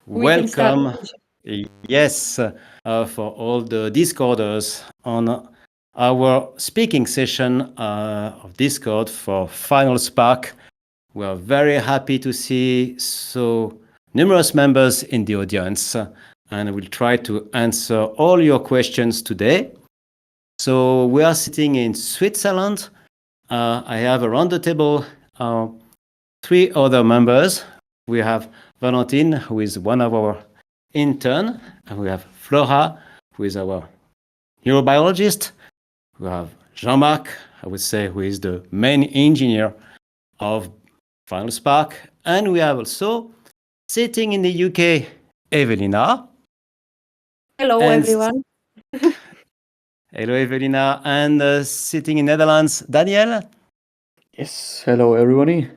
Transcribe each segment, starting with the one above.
Welcome, yes, for all the Discorders on our speaking session of Discord for FinalSpark. We are very happy to see so numerous members in the audience, and we'll try to answer all your questions today. So we are sitting in Switzerland. I have around the table three other members. We have Valentine, who is one of our intern, and we have Flora, who is our neurobiologist. We have Jean-Marc, I would say, who is the main engineer of FinalSpark. And we have also, sitting in the UK, Ewelina. Hello, everyone. Hello, Ewelina. And sitting in Netherlands, Daniel. Yes, hello, everybody.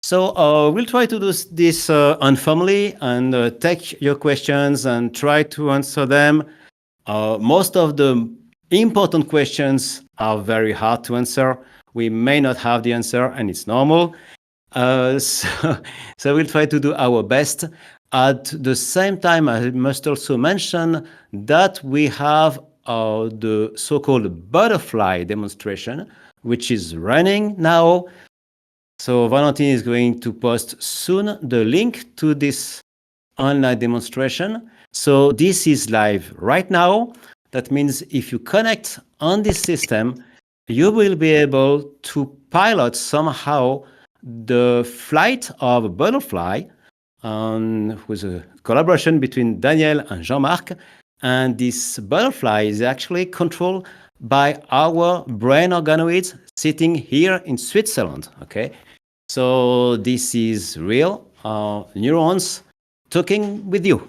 So we'll try to do this informally and take your questions and try to answer them. Most of the important questions are very hard to answer. We may not have the answer, and it's normal. So we'll try to do our best. At the same time, I must also mention that we have the so-called butterfly demonstration, which is running now. So Valentine is going to post soon the link to this online demonstration. So this is live right now. That means if you connect on this system, you will be able to pilot somehow the flight of a butterfly with a collaboration between Daniel and Jean-Marc. And this butterfly is actually controlled by our brain organoids sitting here in Switzerland. Okay, so this is real neurons talking with you.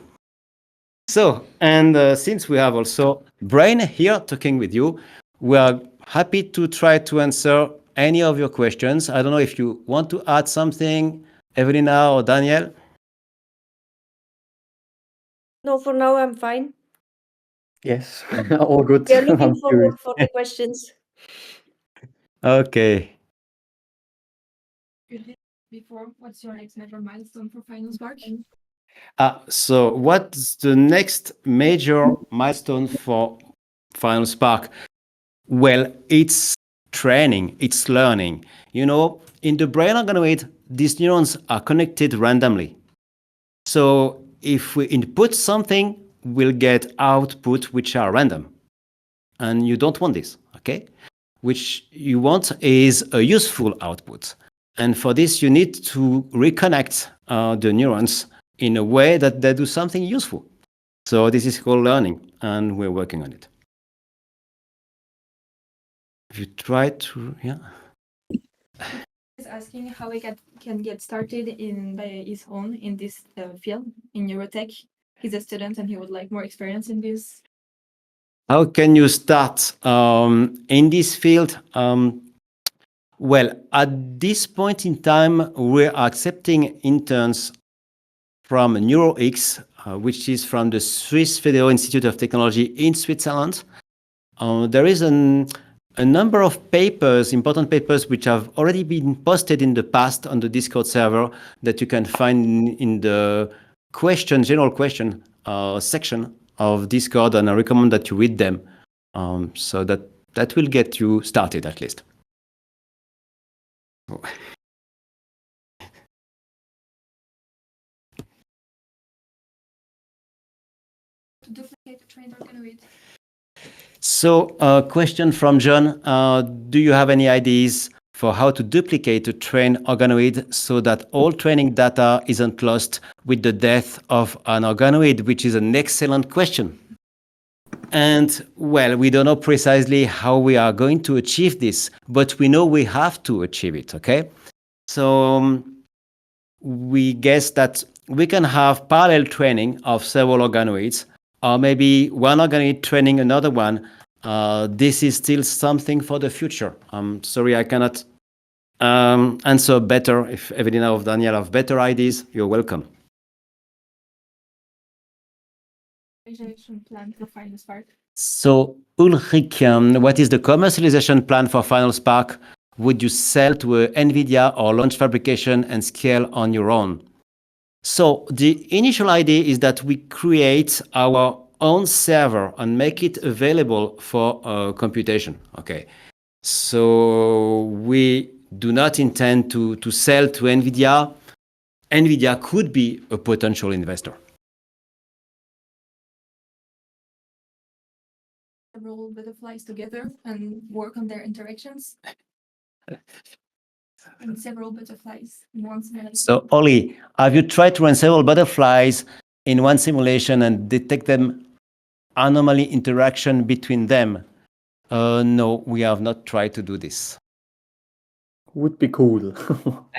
So, and since we have also brain here talking with you, we are happy to try to answer any of your questions. I don't know if you want to add something, Ewelina or Daniel. No, for now I'm fine. Yes, all good. We are looking forward for the questions. Okay. Before, what's your next major milestone for FinalSpark? So what's the next major milestone for FinalSpark? Well, it's training, it's learning. You know, in the brain organoid, these neurons are connected randomly. So if we input something, we'll get output which are random. And you don't want this, okay? Which you want is a useful output. And for this, you need to reconnect the neurons in a way that they do something useful. So this is called learning, and we're working on it. If you try to, yeah. He's asking how he can get started by his own in this field, in neurotech. He's a student and he would like more experience in this. How can you start in this field? Well, at this point in time, we're accepting interns from NeuroX, which is from the Swiss Federal Institute of Technology in Switzerland. There is a number of papers, important papers, which have already been posted in the past on the Discord server that you can find in the general question section of Discord, and I recommend that you read them so that will get you started at least. To duplicate the trained organoid. So, a question from John. Do you have any ideas for how to duplicate a trained organoid so that all training data isn't lost with the death of an organoid, which is an excellent question. And, well, we don't know precisely how we are going to achieve this, but we know we have to achieve it, okay? So we guess that we can have parallel training of several organoids, or maybe one organoid training another one. This is still something for the future. I'm sorry, I cannot answer better. If Ewelina or Daniel have better ideas, you're welcome. Commercialization plan for FinalSpark. So, Ulrich, what is the commercialization plan for FinalSpark? Would you sell to NVIDIA or launch fabrication and scale on your own? So the initial idea is that we create our own server and make it available for computation. Okay. So we do not intend to sell to NVIDIA. NVIDIA could be a potential investor. Several butterflies together and work on their interactions. And several butterflies in one simulation. So, Oli, have you tried to run several butterflies in one simulation and detect them anomaly interaction between them? No, we have not tried to do this. Would be cool.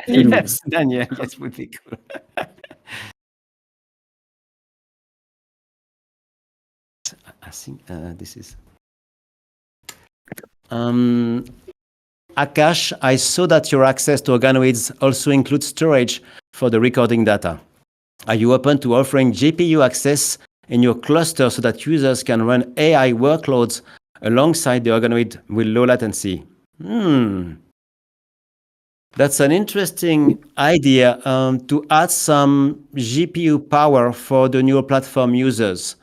Yes, then yes, would be cool. I think this is. Akash, I saw that your access to organoids also includes storage for the recording data. Are you open to offering GPU access in your cluster so that users can run AI workloads alongside the organoid with low latency? That's an interesting idea to add some GPU power for the neural platform users.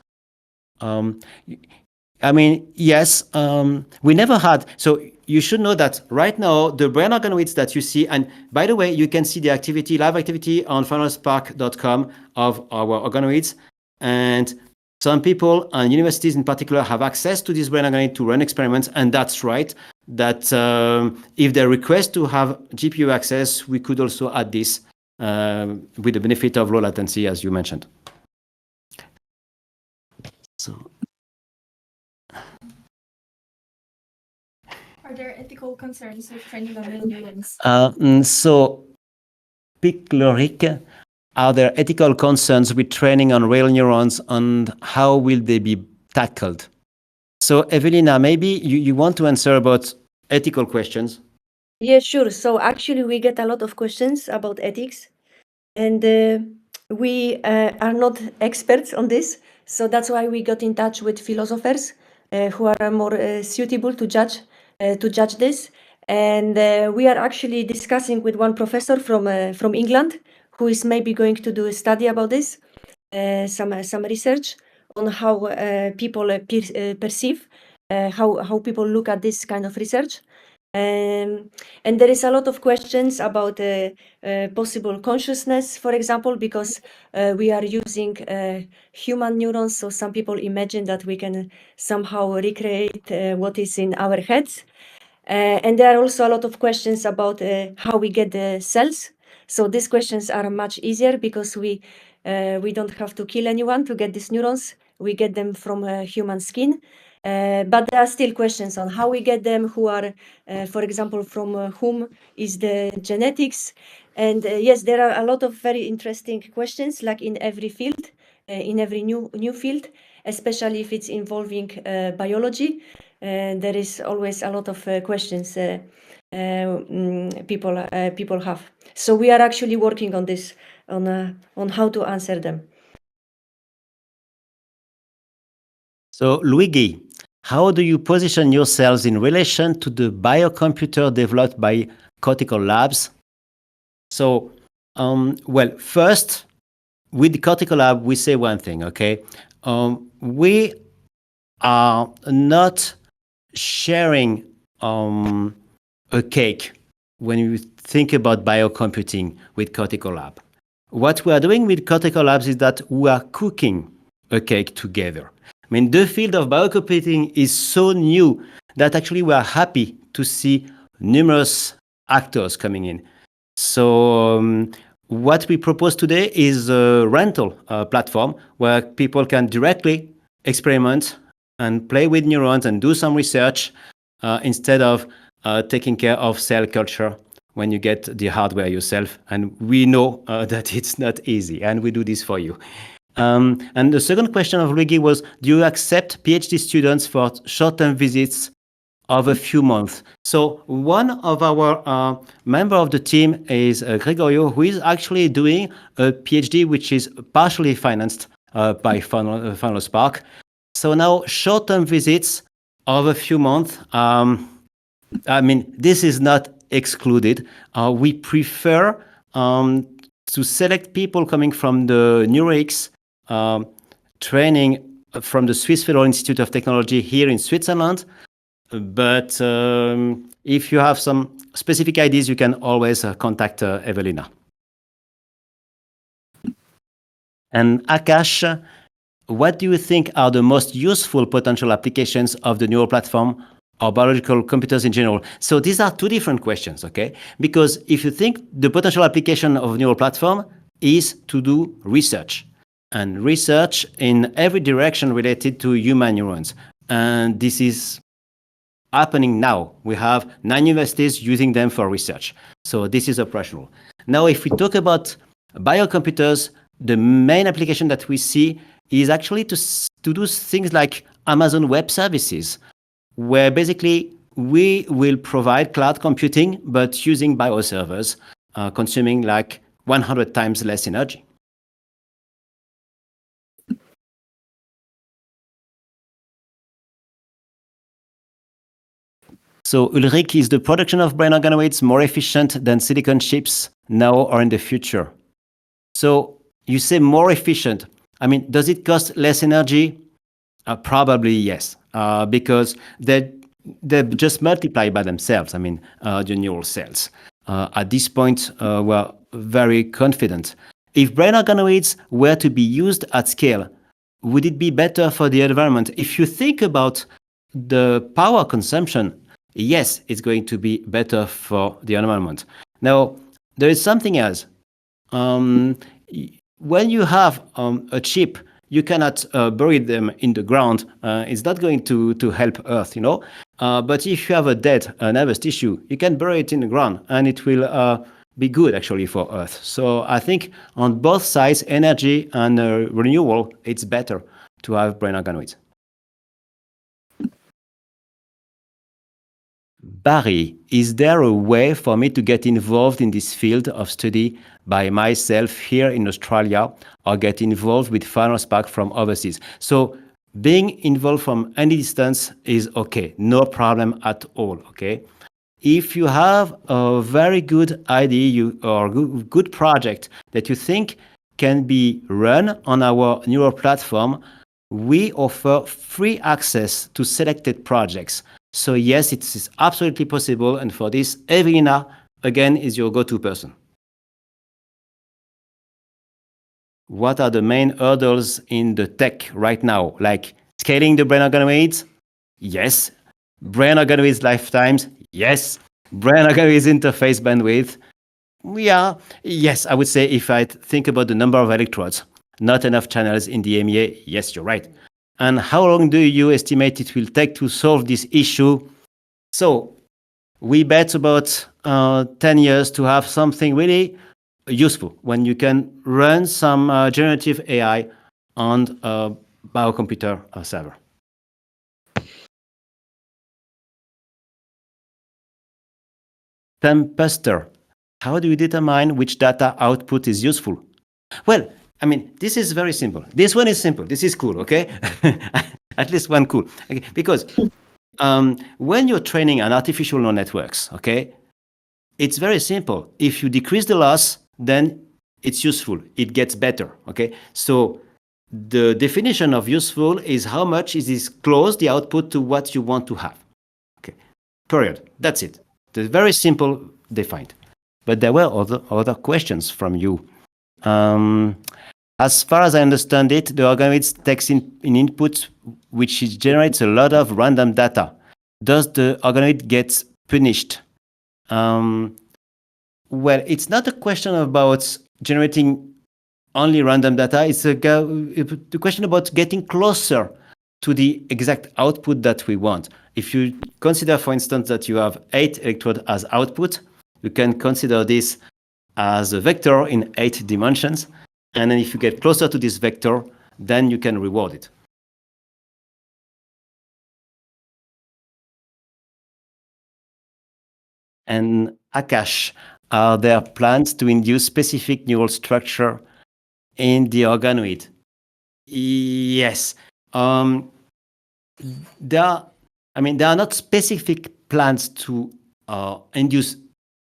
I mean, yes, we never had. So you should know that right now, the brain organoids that you see, and by the way, you can see the activity, live activity on FinalSpark.com of our organoids. And some people and universities in particular have access to this brain organoid to run experiments. And that's right, that if they request to have GPU access, we could also add this with the benefit of low latency, as you mentioned. So. Are there ethical concerns with training on real neurons? So, Picloric, are there ethical concerns with training on real neurons and how will they be tackled? So, Ewelina, maybe you want to answer about ethical questions? Yeah, sure. So actually, we get a lot of questions about ethics, and we are not experts on this. So that's why we got in touch with philosophers who are more suitable to judge this. And we are actually discussing with one professor from England who is maybe going to do a study about this, some research on how people perceive, how people look at this kind of research. And there is a lot of questions about possible consciousness, for example, because we are using human neurons. So some people imagine that we can somehow recreate what is in our heads. And there are also a lot of questions about how we get the cells. So these questions are much easier because we don't have to kill anyone to get these neurons. We get them from human skin. But there are still questions on how we get them, who are, for example, from whom is the genetics. And yes, there are a lot of very interesting questions, like in every field, in every new field, especially if it's involving biology. There is always a lot of questions people have. So we are actually working on this, on how to answer them. So, Luigi, how do you position yourselves in relation to the biocomputer developed by Cortical Labs? So, well, first, with the Cortical Lab, we say one thing, okay? We are not sharing a cake when you think about biocomputing with Cortical Lab. What we are doing with Cortical Labs is that we are cooking a cake together. I mean, the field of biocomputing is so new that actually we are happy to see numerous actors coming in. So what we propose today is a rental platform where people can directly experiment and play with neurons and do some research instead of taking care of cell culture when you get the hardware yourself. And we know that it's not easy, and we do this for you. And the second question of Luigi was, do you accept PhD students for short-term visits of a few months? So one of our member of the team is Gregorio, who is actually doing a PhD, which is partially financed by FinalSpark. So now short-term visits of a few months, I mean, this is not excluded. We prefer to select people coming from the NeuroX training from the Swiss Federal Institute of Technology here in Switzerland. But if you have some specific ideas, you can always contact Ewelina. And Akash, what do you think are the most useful potential applications of the neural platform or biological computers in general? So these are two different questions, okay? Because if you think the potential application of neural platform is to do research, and research in every direction related to human neurons. And this is happening now. We have 9 universities using them for research. So this is operational. Now, if we talk about biocomputers, the main application that we see is actually to do things like Amazon Web Services, where basically we will provide cloud computing, but using bioservers, consuming like 100 times less energy. So Ulrich, is the production of brain organoids more efficient than silicon chips now or in the future? So you say more efficient. I mean, does it cost less energy? Probably yes, because they just multiply by themselves. I mean, the neural cells. At this point, we're very confident. If brain organoids were to be used at scale, would it be better for the environment? If you think about the power consumption, yes, it's going to be better for the environment. Now, there is something else. When you have a chip, you cannot bury them in the ground. It's not going to help Earth, you know. But if you have a dead nervous tissue, you can bury it in the ground, and it will be good actually for Earth. So I think on both sides, energy and renewal, it's better to have brain organoids. Barry, is there a way for me to get involved in this field of study by myself here in Australia or get involved with FinalSpark from overseas? So being involved from any distance is okay, no problem at all, okay? If you have a very good idea or good project that you think can be run on our neural platform, we offer free access to selected projects. So yes, it is absolutely possible. And for this, Ewelina, again, is your go-to person. What are the main hurdles in the tech right now? Like scaling the brain organoids? Yes. Brain organoids lifetimes? Yes. Brain organoids interface bandwidth? Yeah. Yes, I would say if I think about the number of electrodes, not enough channels in the MEA. Yes, you're right. And how long do you estimate it will take to solve this issue? So we bet about 10 years to have something really useful when you can run some generative AI on a biocomputer server. Tempester, how do you determine which data output is useful? Well, I mean, this is very simple. This one is simple. This is cool, okay? At least one cool. Okay? Because when you're training on artificial neural networks, okay, it's very simple. If you decrease the loss, then it's useful. It gets better, okay? So the definition of useful is how much is this close the output to what you want to have, okay? Period. That's it. It's very simple defined. But there were other questions from you. As far as I understand it, the organoid takes in input, which generates a lot of random data. Does the organoid get punished? Well, it's not a question about generating only random data. It's the question about getting closer to the exact output that we want. If you consider, for instance, that you have 8 electrodes as output, you can consider this as a vector in 8 dimensions. And then if you get closer to this vector, then you can reward it. And Akash, are there plans to induce specific neural structure in the organoid? Yes. There are not specific plans to induce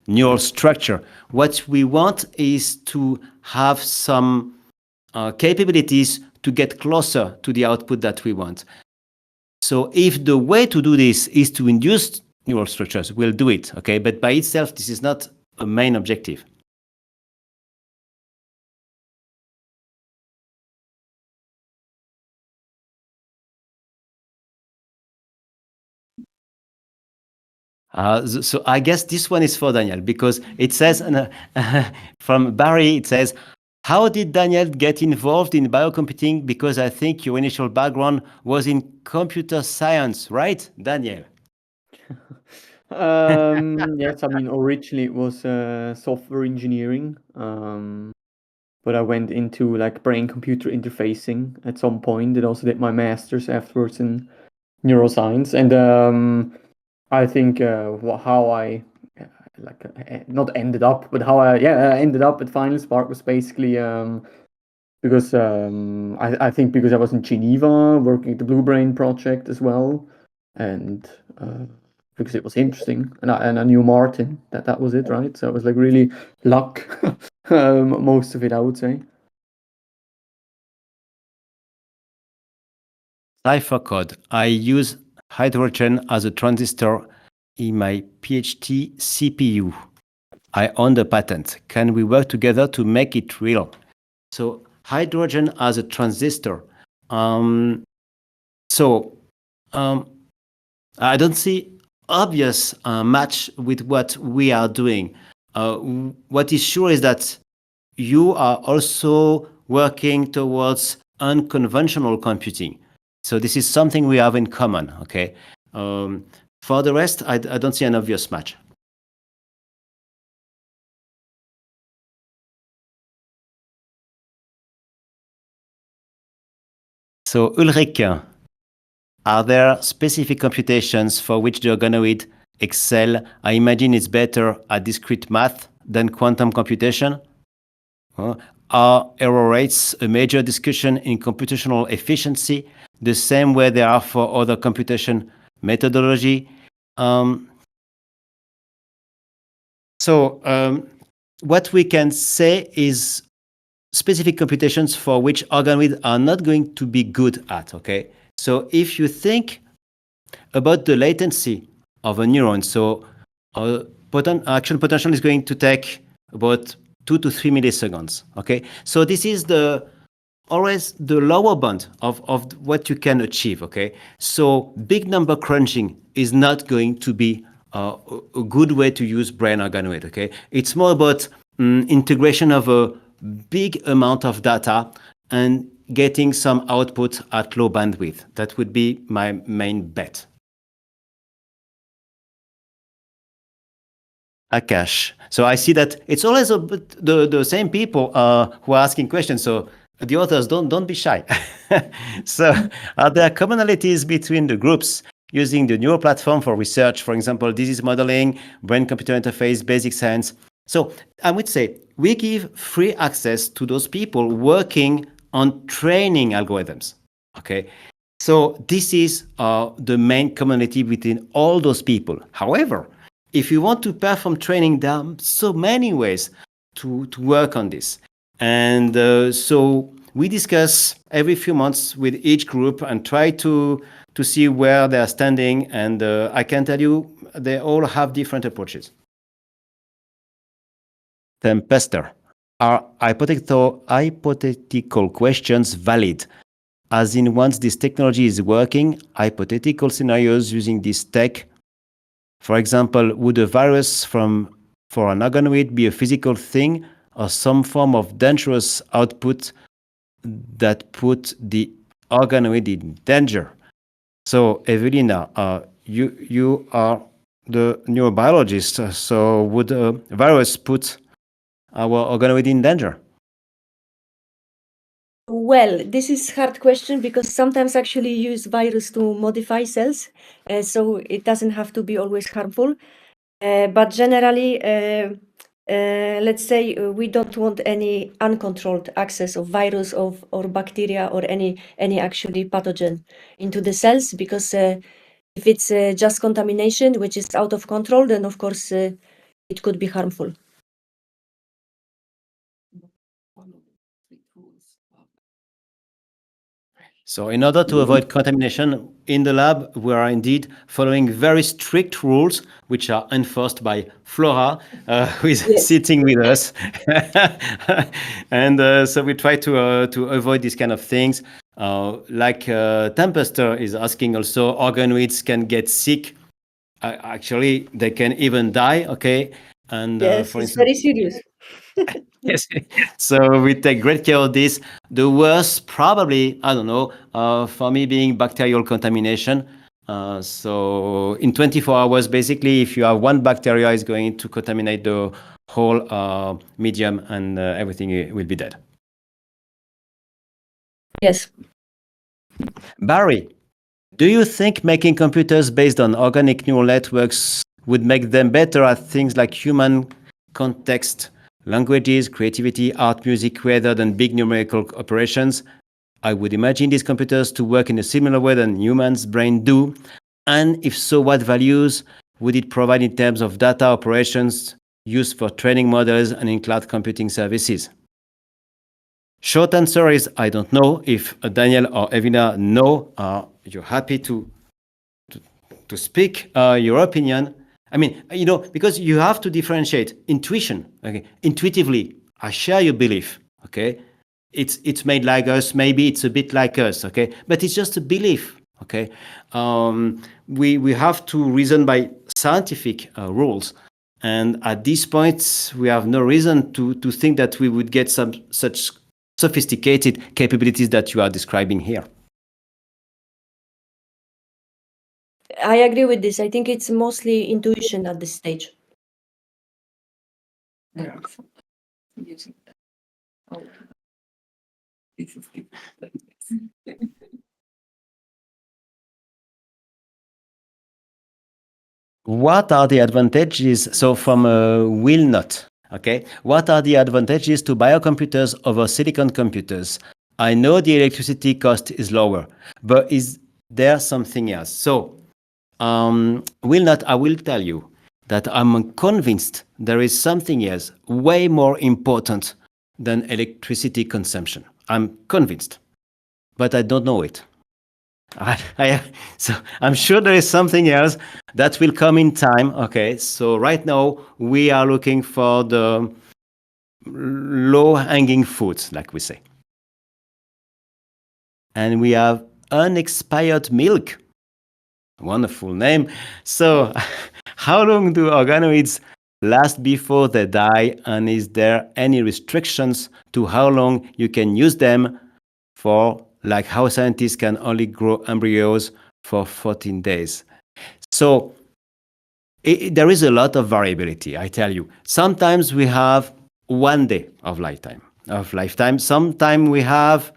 neural structure. What we want is to have some capabilities to get closer to the output that we want. So if the way to do this is to induce neural structures, we'll do it, okay? But by itself, this is not a main objective. So I guess this one is for Daniel, because it says from Barry, it says, how did Daniel get involved in biocomputing? Because I think your initial background was in computer science, right, Daniel? Yes, I mean, originally it was software engineering, but I went into like brain-computer interfacing at some point, and also did my master's afterwards in neuroscience. And I think how I not ended up, but how I ended up at FinalSpark was basically because I think because I was in Geneva working at the Blue Brain project as well, and because it was interesting, and I knew Martin. That was it, right? So it was like really luck, most of it, I would say. Cipher code. I use hydrogen as a transistor in my PhD CPU. I own the patent. Can we work together to make it real? So hydrogen as a transistor. I don't see obvious match with what we are doing. What is sure is that you are also working towards unconventional computing. So this is something we have in common, okay? For the rest, I don't see an obvious match. So Ulrike, are there specific computations for which the organoid excel? I imagine it's better at discrete math than quantum computation. Are error rates a major discussion in computational efficiency, the same way they are for other computation methodology? What we can say is specific computations for which organoids are not going to be good at, okay? So if you think about the latency of a neuron, so action potential is going to take about 2 to 3 milliseconds, okay? So this is always the lower bound of what you can achieve, okay? So big number crunching is not going to be a good way to use brain organoid, okay? It's more about integration of a big amount of data and getting some output at low bandwidth. That would be my main bet. Akash. So I see that it's always the same people who are asking questions. So the authors, don't be shy. So are there commonalities between the groups using the neural platform for research, for example, disease modeling, brain-computer interface, basic science? So I would say we give free access to those people working on training algorithms, okay? So this is the main commonality between all those people. However, if you want to perform training, there are so many ways to work on this. And so we discuss every few months with each group and try to see where they are standing. And I can tell you, they all have different approaches. Tempester. Are hypothetical questions valid? As in, once this technology is working, hypothetical scenarios using this tech. For example, would a virus for an organoid be a physical thing or some form of dangerous output that put the organoid in danger? So, Ewelina, you are the neurobiologist. So, would a virus put our organoid in danger? Well, this is a hard question because sometimes actually use virus to modify cells, so it doesn't have to be always harmful. But generally, let's say we don't want any uncontrolled access of virus or bacteria or any actually pathogen into the cells, because if it's just contamination which is out of control, then of course it could be harmful. So in order to avoid contamination in the lab, we are indeed following very strict rules, which are enforced by Flora, who is Yes. sitting with us. And so we try to avoid these kind of things. Like Tempester is asking also, organoids can get sick. Actually, they can even die, okay? And Yes, for it's instance, very serious. yes. So we take great care of this. The worst, probably, I don't know, for me being bacterial contamination. So in 24 hours, basically, if you have one bacteria, is going to contaminate the whole medium, and everything will be dead. Yes. Barry, do you think making computers based on organic neural networks would make them better at things like human context, languages, creativity, art, music, rather than big numerical operations? I would imagine these computers to work in a similar way than humans' brain do. And if so, what values would it provide in terms of data operations used for training models and in cloud computing services? Short answer is I don't know. If Daniel or Ewelina know, you're happy to speak your opinion. I mean, because you have to differentiate intuition. Okay, intuitively, I share your belief. Okay, it's made like us. Maybe it's a bit like us. Okay, but it's just a belief. Okay, we have to reason by scientific rules. And at this point, we have no reason to think that we would get some such sophisticated capabilities that you are describing here. I agree with this. I think it's mostly intuition at this stage. What are the advantages? So from will not, okay. What are the advantages to biocomputers over silicon computers? I know the electricity cost is lower, but is there something else? So will not, I will tell you that I'm convinced there is something else way more important than electricity consumption. I'm convinced, but I don't know it. So I'm sure there is something else that will come in time. Okay, so right now we are looking for the low-hanging fruits, like we say. And we have unexpired milk. Wonderful name. So how long do organoids last before they die? And is there any restrictions to how long you can use them for, like how scientists can only grow embryos for 14 days? So there is a lot of variability, I tell you. Sometimes we have 1 day of lifetime. Sometimes we have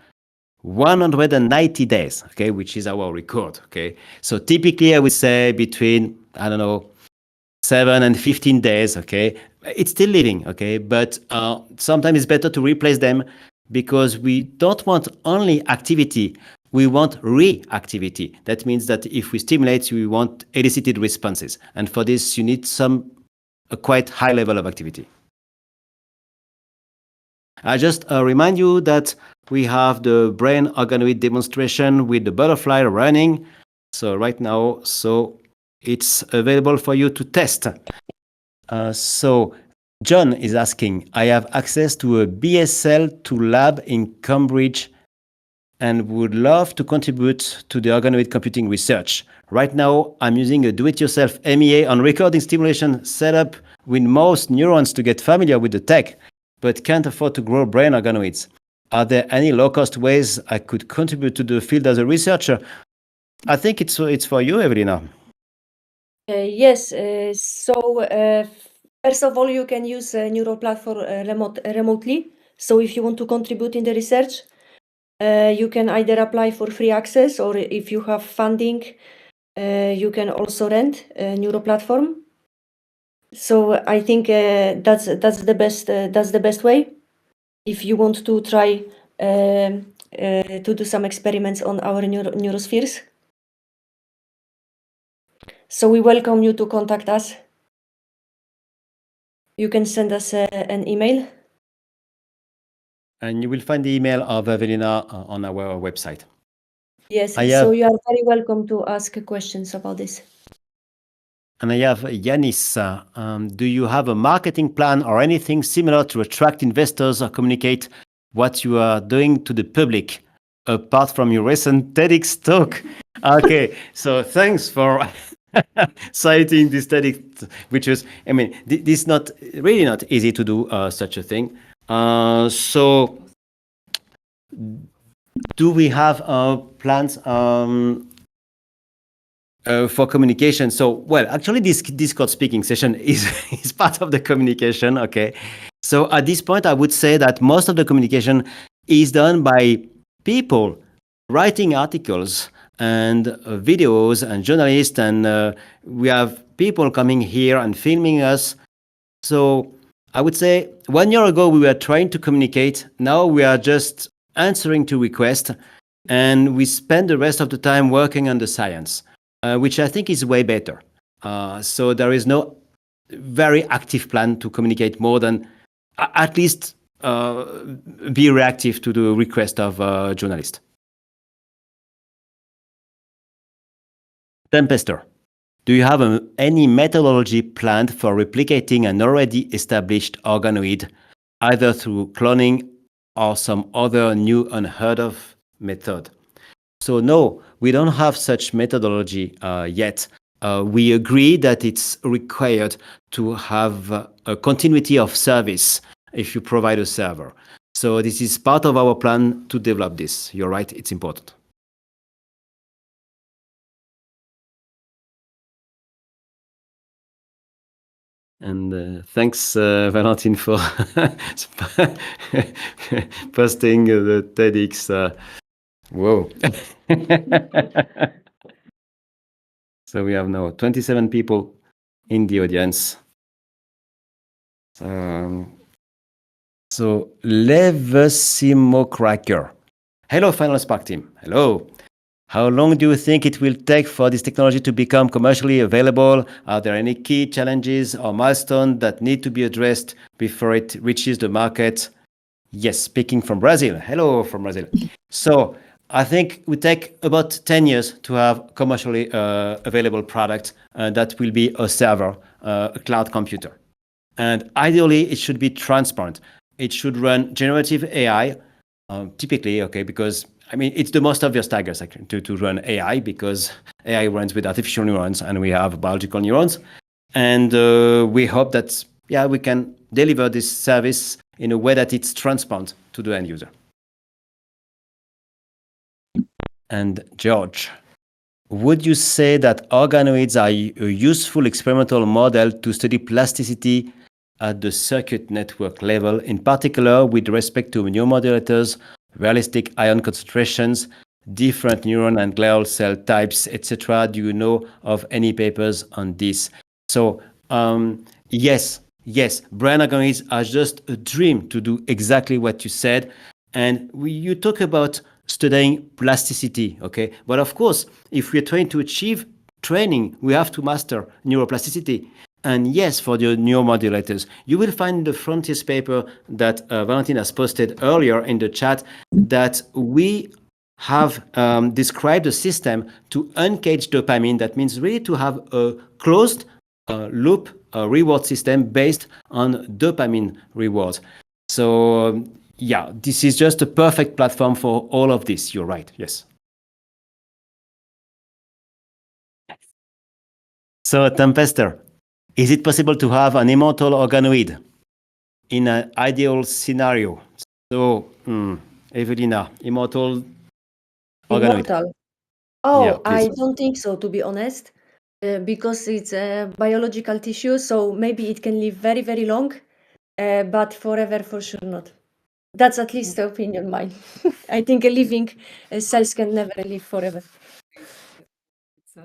190 days, okay, which is our record, okay. So typically I would say between, I don't know, 7 and 15 days, okay. It's still living, okay, but sometimes it's better to replace them because we don't want only activity, we want reactivity. That means that if we stimulate, we want elicited responses. And for this, you need a quite high level of activity. I just remind you that we have the brain organoid demonstration with the butterfly running. So right now, it's available for you to test. So John is asking, I have access to a BSL2 lab in Cambridge and would love to contribute to the organoid computing research. Right now, I'm using a do-it-yourself MEA on recording stimulation setup with most neurons to get familiar with the tech, but can't afford to grow brain organoids. Are there any low-cost ways I could contribute to the field as a researcher? I think it's for you, Ewelina. Yes. So first of all, you can use a neural platform remotely. So if you want to contribute in the research, you can either apply for free access, or if you have funding, you can also rent a neural platform. So I think that's the best way if you want to try to do some experiments on our neurospheres. So we welcome you to contact us. you can send us an email. And you will find the email of Ewelina on our website. Yes, I so have- you are very welcome to ask questions about this. And I have Yanis. Do you have a marketing plan or anything similar to attract investors or communicate what you are doing to the public, apart from your recent TEDx talk? Okay, so thanks for citing this TEDx, which is, I mean, this is not really not easy to do such a thing. So, do we have plans for communication? So, well, actually, this Discord speaking session is part of the communication. Okay, so at this point, I would say that most of the communication is done by people writing articles and videos and journalists, and we have people coming here and filming us. So I would say 1 year ago we were trying to communicate. Now we are just answering to requests, and we spend the rest of the time working on the science, which I think is way better. So there is no very active plan to communicate more than at least be reactive to the request of journalists. Tempester, do you have any methodology planned for replicating an already established organoid, either through cloning or some other new unheard of method? So no, we don't have such methodology yet. We agree that it's required to have a continuity of service if you provide a server. So this is part of our plan to develop this. You're right, it's important. And thanks, Valentin, for posting the TEDx. Whoa. So we have now 27 people in the audience. So Levesimo Cracker. Hello, FinalSpark team. Hello. How long do you think it will take for this technology to become commercially available? Are there any key challenges or milestones that need to be addressed before it reaches the market? Yes, speaking from Brazil. Hello from Brazil. So I think we take about 10 years to have commercially available product that will be a server, a cloud computer. And ideally, it should be transparent. It should run generative AI, typically, okay, because I mean, it's the most obvious target to run AI, because AI runs with artificial neurons and we have biological neurons. And we hope that, yeah, we can deliver this service in a way that it's transparent to the end user. And George, would you say that organoids are a useful experimental model to study plasticity at the circuit network level, in particular with respect to neuromodulators, realistic ion concentrations, different neuron and glial cell types, etc.? Do you know of any papers on this? So yes, brain organoids are just a dream to do exactly what you said. And you talk about studying plasticity, okay? But of course, if we're trying to achieve training, we have to master neuroplasticity. And yes, for the neuromodulators, you will find the Frontiers paper that Valentin has posted earlier in the chat that we have described a system to uncage dopamine. That means really to have a closed loop reward system based on dopamine rewards. So yeah, this is just a perfect platform for all of this. You're right, yes. So Tempester, is it possible to have an immortal organoid in an ideal scenario? So, Ewelina, immortal organoid. Immortal. Oh, Yeah, I please. don't think so, to be honest, because it's a biological tissue, so maybe it can live very, very long, but forever for sure not. That's at least the opinion mine. I think a living cells can never live forever. So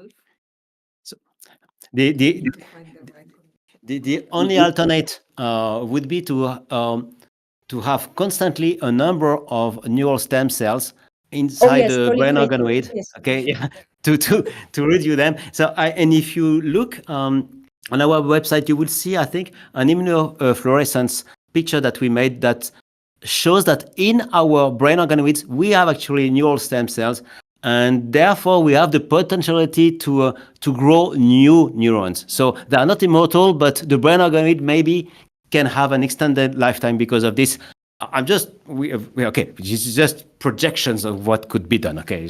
the only alternate would be to have constantly a number of neural stem cells inside yes, the brain proliferating, organoid. yes. Okay, yeah, to redo them. So and if you look on our website, you will see, I think, an immunofluorescence picture that we made that shows that in our brain organoids, we have actually neural stem cells, and therefore we have the potentiality to grow new neurons. So they are not immortal, but the brain organoid maybe can have an extended lifetime because of this. Okay, this is just projections of what could be done, okay?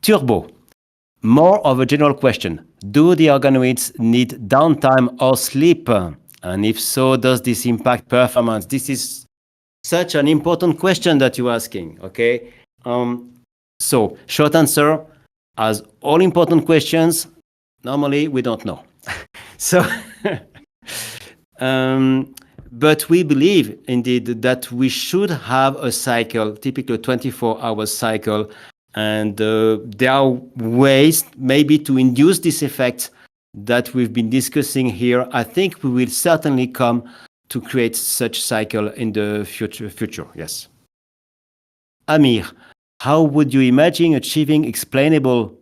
Turbo. More of a general question. Do the organoids need downtime or sleep? And if so, does this impact performance? This is such an important question that you're asking, okay? So, short answer, as all important questions, normally we don't know. So, but we believe indeed that we should have a cycle, typically a 24-hour cycle, and there are ways maybe to induce this effect that we've been discussing here. I think we will certainly come to create such cycle in the future. Yes. Amir, how would you imagine achieving explainable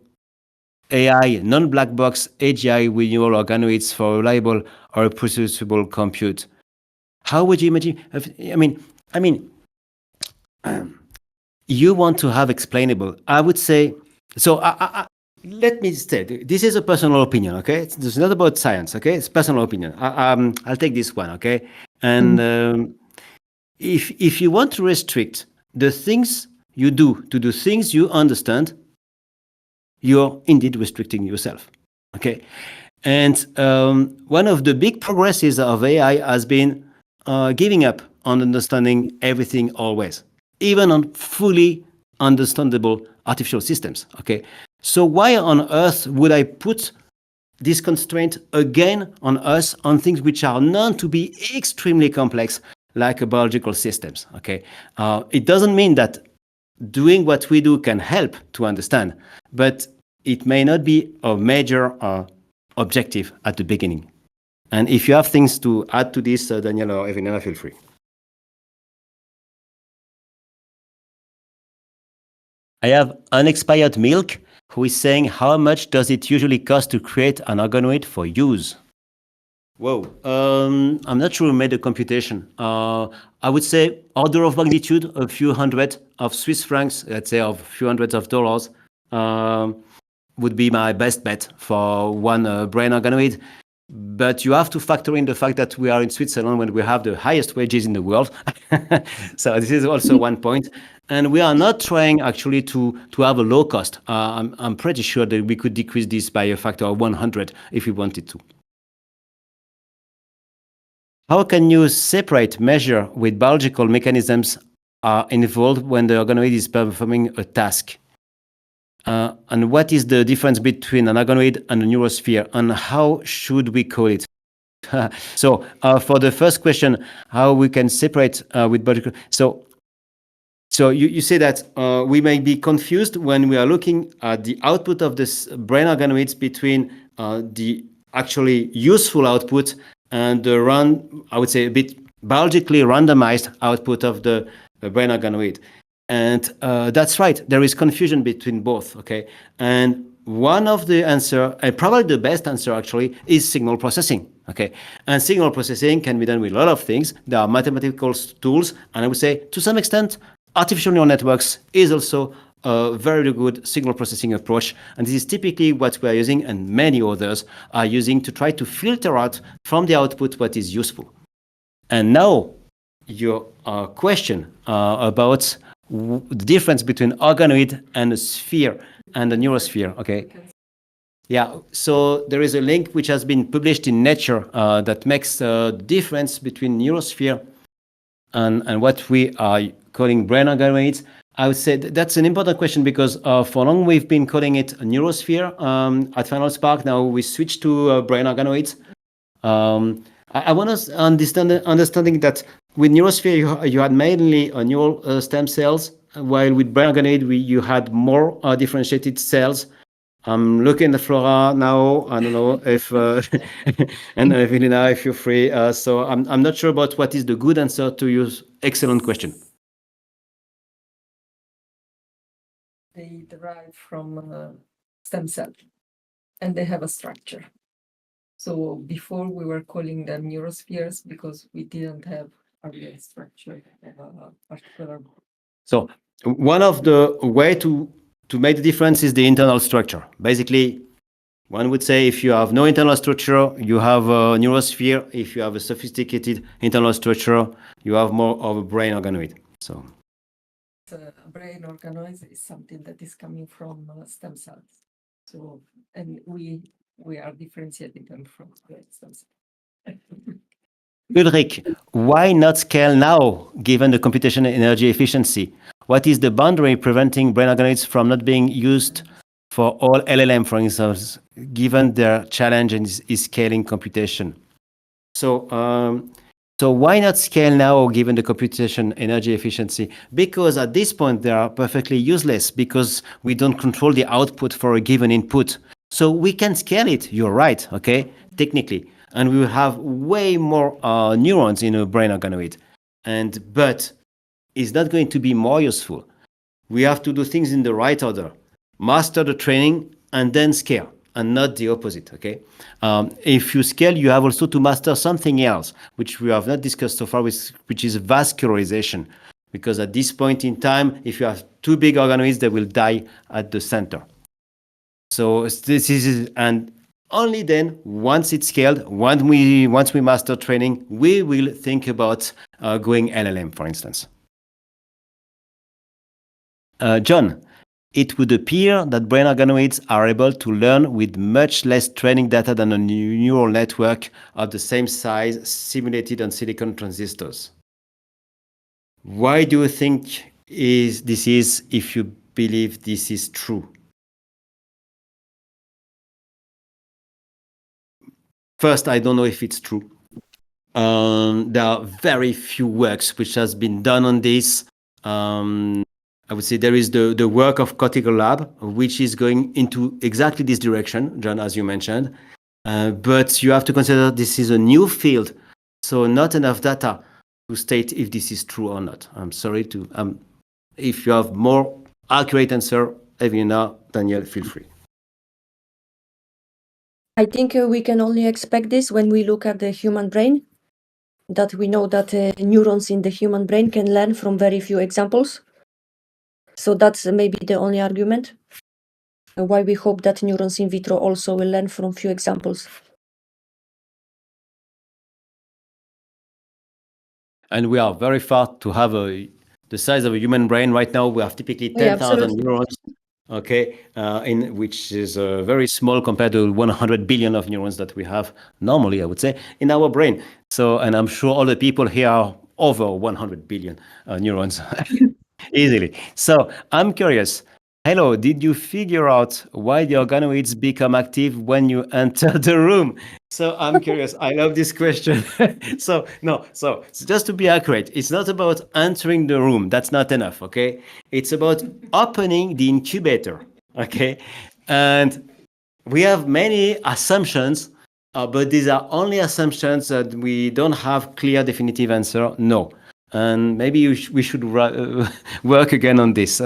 AI, non-black box AGI with neural organoids for reliable or reproducible compute? How would you imagine? I mean, you want to have explainable. I would say so. Let me say this is a personal opinion. Okay, it's not about science. Okay, it's personal opinion. I'll take this one. Okay, and if you want to restrict the things you do to the things you understand, you're indeed restricting yourself. Okay, and one of the big progresses of AI has been giving up on understanding everything always, even on fully understandable artificial systems. Okay, so why on earth would I put this constraint again on us on things which are known to be extremely complex, like biological systems? Okay, it doesn't mean that doing what we do can help to understand, but it may not be a major objective at the beginning. And if you have things to add to this, Daniel or Ewelina, feel free. I have Unexpired Milk, who is saying, how much does it usually cost to create an organoid for use? Whoa, I'm not sure we made a computation. I would say order of magnitude, a few hundred of Swiss francs, let's say a few hundreds of dollars, would be my best bet for one brain organoid. But you have to factor in the fact that we are in Switzerland when we have the highest wages in the world. So this is also one point. And we are not trying actually to have a low cost. I'm pretty sure that we could decrease this by a factor of 100 if we wanted to. How can you separate measure with biological mechanisms are involved when the organoid is performing a task? And what is the difference between an organoid and a neurosphere, and how should we call it? So for the first question, how we can separate with biological... So you say that we may be confused when we are looking at the output of this brain organoids between the actually useful output and the I would say a bit biologically randomized output of the brain organoid. And that's right, there is confusion between both, okay? And one of the answer, and probably the best answer actually, is signal processing, okay? And signal processing can be done with a lot of things. There are mathematical tools, and I would say, to some extent, artificial neural networks is also a very good signal processing approach. And this is typically what we are using, and many others are using to try to filter out from the output what is useful. And now, your question about the difference between organoid and a sphere and a neurosphere, okay? Yeah, so there is a link which has been published in Nature that makes the difference between neurosphere and what we are calling brain organoids. I would say that's an important question because for long we've been calling it a neurosphere at FinalSpark. Now we switched to brain organoids. I want us understanding that with neurosphere you had mainly neural stem cells, while with brain organoid you had more differentiated cells. I'm looking at Flora now. I don't know if and Ewelina, if you're free. So I'm not sure about what is the good answer to your excellent question. They derive from stem cell. and they have a structure. So before we were calling them neurospheres because we didn't have a real structure of a particular. So one of the way to make the difference is the internal structure. Basically, one would say if you have no internal structure, you have a neurosphere. If you have a sophisticated internal structure, you have more of a brain organoid. So A brain organoid is something that is coming from stem cells. So, and we are differentiating them from stem cells. Ulrich, why not scale now, given the computation energy efficiency? What is the boundary preventing brain organoids from not being used for all LLM, for instance, given their challenge is scaling computation? So why not scale now, given the computation energy efficiency? Because at this point, they are perfectly useless because we don't control the output for a given input. So we can scale it, you're right, okay, technically. And we will have way more neurons in a brain organoid. But it's not going to be more useful. We have to do things in the right order. Master the training and then scale, and not the opposite, okay? If you scale, you have also to master something else, which we have not discussed so far, which is vascularization. Because at this point in time, if you have too big organoids, they will die at the center. So this is, and only then, once it's scaled, once we master training, we will think about going LLM, for instance. John, it would appear that brain organoids are able to learn with much less training data than a neural network of the same size simulated on silicon transistors. Why do you think this is, if you believe this is true? First, I don't know if it's true. There are very few works which has been done on this. I would say there is the work of Cortical Lab, which is going into exactly this direction, John, as you mentioned. But you have to consider this is a new field, so not enough data to state if this is true or not. I'm sorry to. If you have more accurate answer, Ewelina, Daniel, feel free. I think we can only expect this when we look at the human brain, that we know that neurons in the human brain can learn from very few examples. So that's maybe the only argument why we hope that neurons in vitro also will learn from few examples. And we are very far to have the size of a human brain. Right now, we have typically 10,000 neurons. Okay, which is very small compared to 100 billion of neurons that we have normally, I would say, in our brain. So, and I'm sure all the people here are over 100 billion neurons easily. So I'm curious. Hello, did you figure out why the organoids become active when you enter the room? So I'm curious. I love this question. So just to be accurate, it's not about entering the room. That's not enough, okay? It's about opening the incubator, okay? And we have many assumptions, but these are only assumptions that we don't have clear definitive answer. No. And maybe we should work again on this.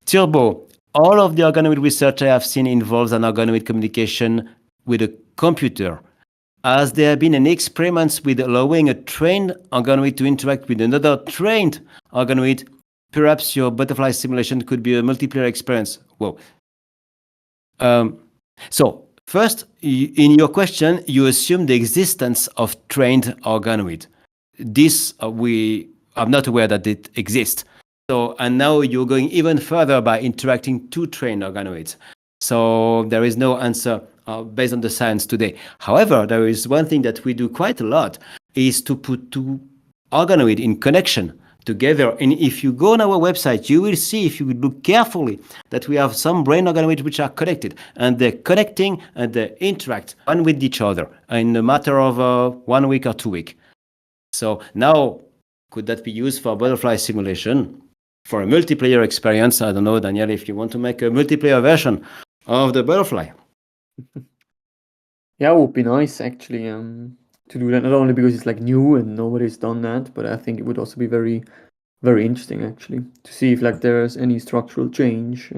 Turbo, all of the organoid research I have seen involves an organoid communication with a computer. Has there been any experiments with allowing a trained organoid to interact with another trained organoid? Perhaps your butterfly simulation could be a multiplayer experience. Whoa. So first, in your question, you assume the existence of trained organoid. This I'm not aware that it exists. So, and now you're going even further by interacting two trained organoids. So there is no answer based on the science today. However, there is one thing that we do quite a lot is to put two organoids in connection together. And if you go on our website, you will see, if you look carefully, that we have some brain organoids which are connected, and they're connecting and they interact one with each other in a matter of 1 week or 2 weeks. So now, could that be used for butterfly simulation? For a multiplayer experience? I don't know, Daniel, if you want to make a multiplayer version of the butterfly. Yeah, it would be nice actually to do that, not only because it's like new and nobody's done that, but I think it would also be very, very interesting actually to see if like there's any structural change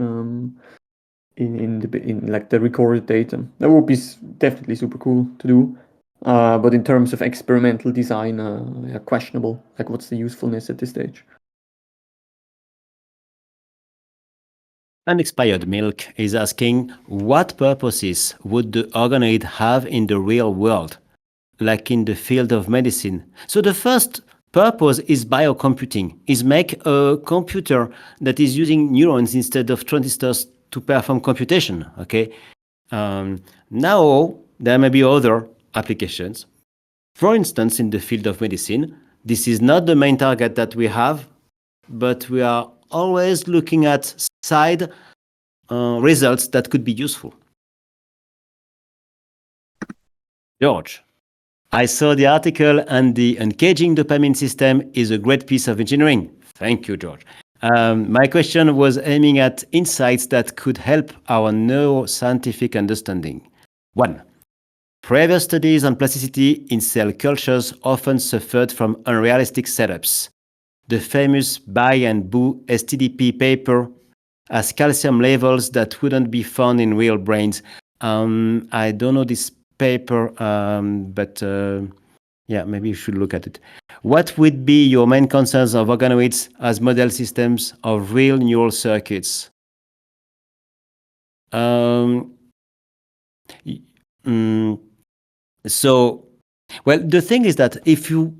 in like the recorded data. That would be definitely super cool to do. But in terms of experimental design, yeah, questionable. Like, what's the usefulness at this stage? Unexpired Milk is asking, what purposes would the organoid have in the real world, like in the field of medicine? So the first purpose is biocomputing, is make a computer that is using neurons instead of transistors to perform computation, okay? Now, there may be other applications. For instance, in the field of medicine, this is not the main target that we have, but we are always looking at side results that could be useful. George, I saw the article and the engaging dopamine system is a great piece of engineering. Thank you, George. My question was aiming at insights that could help our neuroscientific understanding. 1. Previous studies on plasticity in cell cultures often suffered from unrealistic setups. The famous Bai and Bu STDP paper has calcium levels that wouldn't be found in real brains. I don't know this paper, but yeah, maybe you should look at it. What would be your main concerns of organoids as model systems of real neural circuits? So, well, the thing is that if you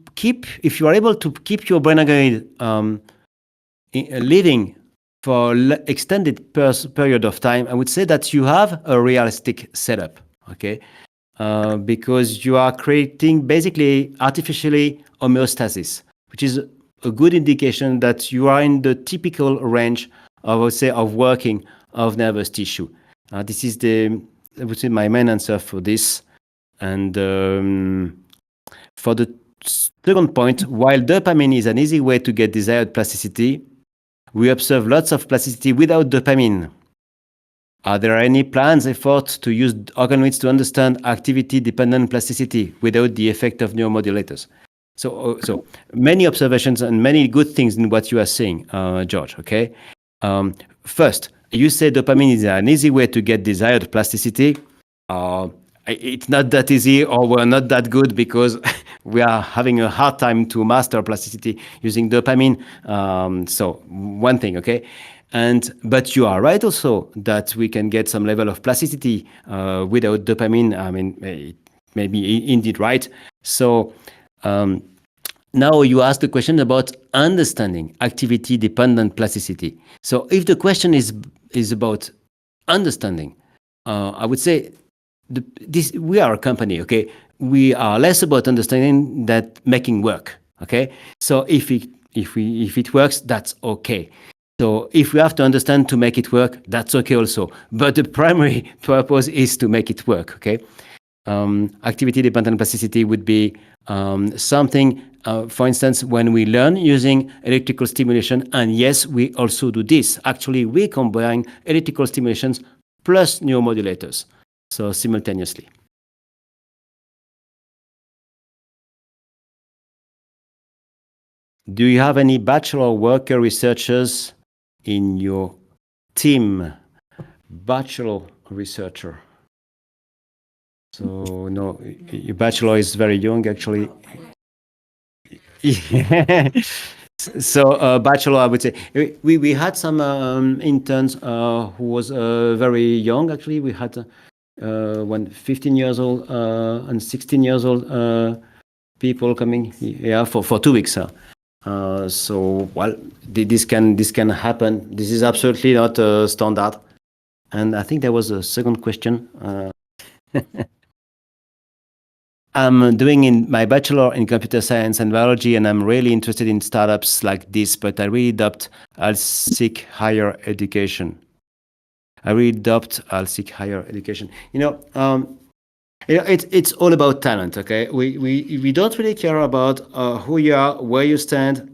are able to keep your brain organoid living for extended period of time, I would say that you have a realistic setup, okay? Because you are creating basically artificially homeostasis, which is a good indication that you are in the typical range, I would say, of working of nervous tissue. This is I would say, my main answer for this. And for the second point, while dopamine is an easy way to get desired plasticity, we observe lots of plasticity without dopamine. Are there any plans, efforts to use organoids to understand activity-dependent plasticity without the effect of neuromodulators? So many observations and many good things in what you are saying, George, okay? First, you say dopamine is an easy way to get desired plasticity. It's not that easy, or we're not that good because we are having a hard time to master plasticity using dopamine. So one thing, okay? But you are right also that we can get some level of plasticity without dopamine. I mean, it may be indeed right. So now you ask the question about understanding activity-dependent plasticity. So if the question is about understanding, I would say we are a company, okay? We are less about understanding than making work, okay? So if it works, that's okay. So if we have to understand to make it work, that's okay also. But the primary purpose is to make it work, okay? Activity-dependent plasticity would be something, for instance, when we learn using electrical stimulation, and yes, we also do this. Actually, we combine electrical stimulations plus neuromodulators, so simultaneously. Do you have any bachelor worker researchers in your team? Bachelor researcher. So no, your bachelor is very young, actually. So bachelor, I would say we had some interns who was very young. Actually, we had 15 years old and 16 years old people coming, yeah, for 2 weeks. So well, this can happen. This is absolutely not standard. And I think there was a second question. I'm doing in my bachelor in computer science and biology, and I'm really interested in startups like this, but I really doubt I'll seek higher education. I'll seek higher education. It's all about talent, okay? We don't really care about who you are, where you stand.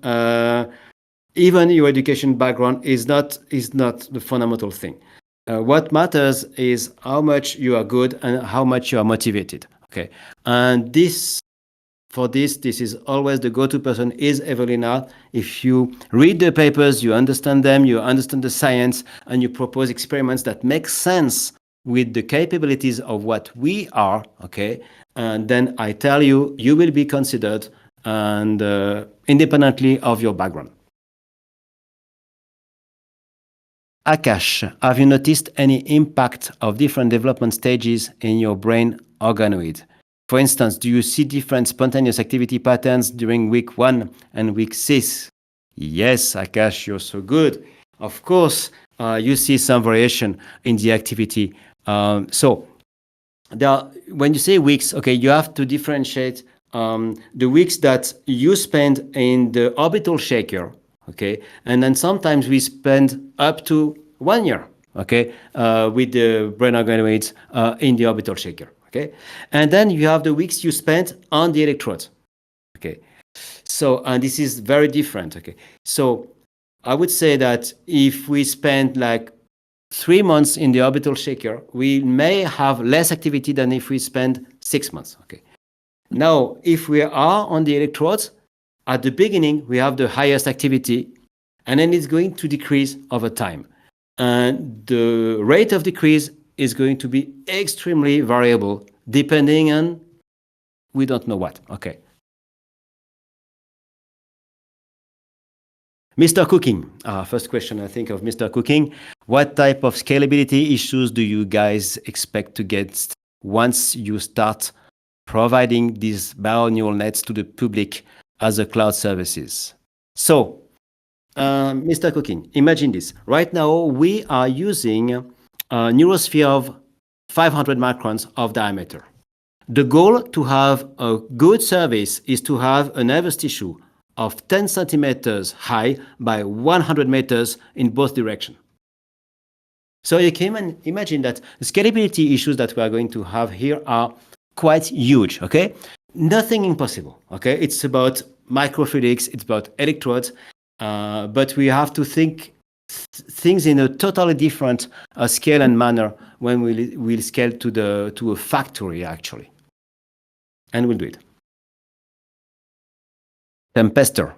Even your education background is not the fundamental thing. What matters is how much you are good and how much you are motivated. Okay, and this for this is always the go-to person is Ewelina. If you read the papers, you understand them, you understand the science, and you propose experiments that make sense with the capabilities of what we are, okay? And then I tell you, you will be considered and independently of your background. Akash, have you noticed any impact of different development stages in your brain organoid? For instance, do you see different spontaneous activity patterns during week 1 and week 6? Yes, Akash, you're so good. Of course, you see some variation in the activity. So, when you say weeks, okay, you have to differentiate the weeks that you spend in the orbital shaker, okay, and then sometimes we spend up to 1 year, okay, with the brain organoids in the orbital shaker, okay, and then you have the weeks you spent on the electrodes, okay. So, and this is very different, okay. So, I would say that if we spend like 3 months in the orbital shaker, we may have less activity than if we spend 6 months. Okay. Now, if we are on the electrodes, at the beginning, we have the highest activity, and then it's going to decrease over time. And the rate of decrease is going to be extremely variable, depending on we don't know what. Okay. Mr. Cooking, first question I think of Mr. Cooking. What type of scalability issues do you guys expect to get once you start providing these bio-neural nets to the public as a cloud services? So, Mr. Cooking, imagine this. Right now, we are using a neurosphere of 500 microns of diameter. The goal to have a good service is to have a nervous tissue of 10 centimeters high by 100 meters in both directions. So you can imagine that the scalability issues that we are going to have here are quite huge, okay? Nothing impossible, okay? It's about microfluidics, it's about electrodes, but we have to think things in a totally different scale and manner when we'll scale to a factory, actually. And we'll do it. Tempester.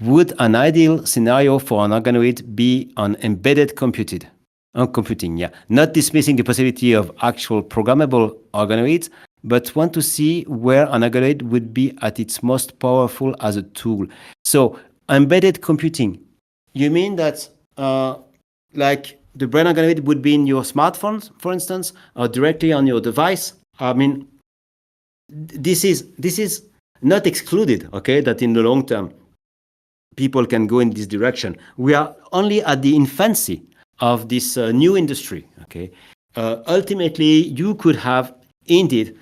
Would an ideal scenario for an organoid be on embedded computing? Yeah. Not dismissing the possibility of actual programmable organoids, but want to see where an organoid would be at its most powerful as a tool. So, embedded computing. You mean that like the brain organoid would be in your smartphone, for instance, or directly on your device? I mean, this is not excluded, okay, that in the long term, people can go in this direction. We are only at the infancy of this new industry, okay? Ultimately, you could have, indeed,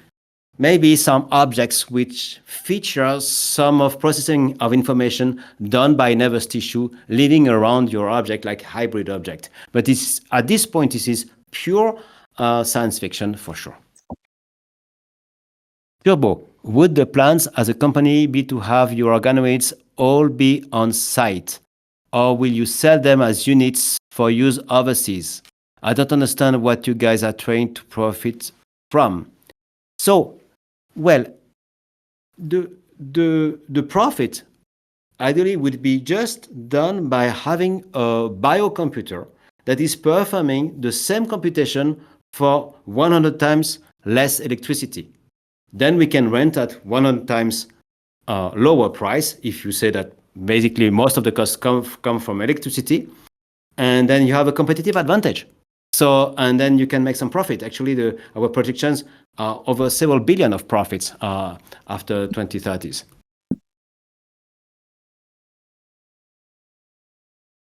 maybe some objects which feature some of processing of information done by nervous tissue living around your object, like hybrid object. But at this point, this is pure science fiction for sure. Turbo, would the plans as a company be to have your organoids all be on site? Or will you sell them as units for use overseas? I don't understand what you guys are trying to profit from. So, well, the profit ideally would be just done by having a biocomputer that is performing the same computation for 100 times less electricity. Then we can rent at 100 times lower price if you say that basically most of the costs come from electricity, and then you have a competitive advantage. So, and then you can make some profit. Actually, our projections are over several billion of profits after 2030s.